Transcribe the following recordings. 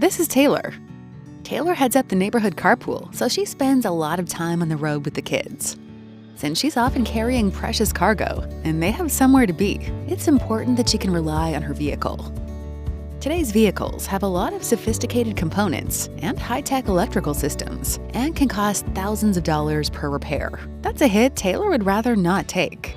this is Taylor. Taylor heads up the neighborhood carpool, so she spends a lot of time on the road with the kids. Since she's often carrying precious cargo and they have somewhere to be, it's important that she can rely on her vehicle. Today's vehicles have a lot of sophisticated components and high-tech electrical systems and can cost thousands of dollars per repair. That's a hit Taylor would rather not take.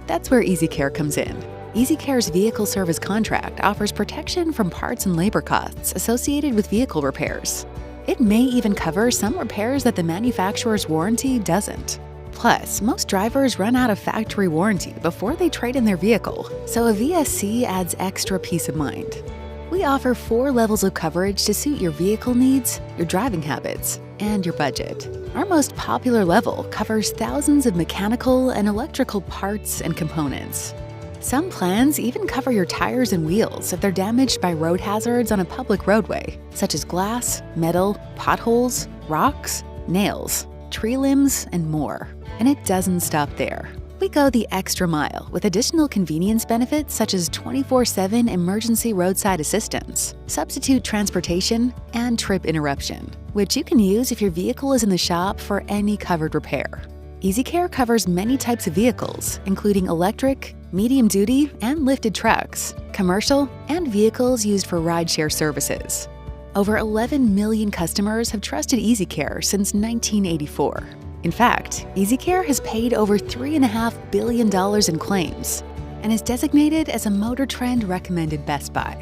That's where EasyCare comes in. EasyCare's vehicle service contract offers protection from parts and labor costs associated with vehicle repairs. It may even cover some repairs that the manufacturer's warranty doesn't. Plus, most drivers run out of factory warranty before they trade in their vehicle, so a VSC adds extra peace of mind. We offer 4 levels of coverage to suit your vehicle needs, your driving habits, and your budget. Our most popular level covers thousands of mechanical and electrical parts and components. Some plans even cover your tires and wheels if they're damaged by road hazards on a public roadway, such as glass, metal, potholes, rocks, nails, tree limbs, and more. And it doesn't stop there. We go the extra mile with additional convenience benefits such as 24/7 emergency roadside assistance, substitute transportation, and trip interruption, which you can use if your vehicle is in the shop for any covered repair. EasyCare covers many types of vehicles, including electric, medium-duty, and lifted trucks, commercial, and vehicles used for rideshare services. Over 11 million customers have trusted EasyCare since 1984. In fact, EasyCare has paid over $3.5 billion in claims and is designated as a Motor Trend recommended Best Buy.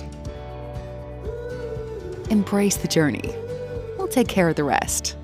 Embrace the journey. We'll take care of the rest.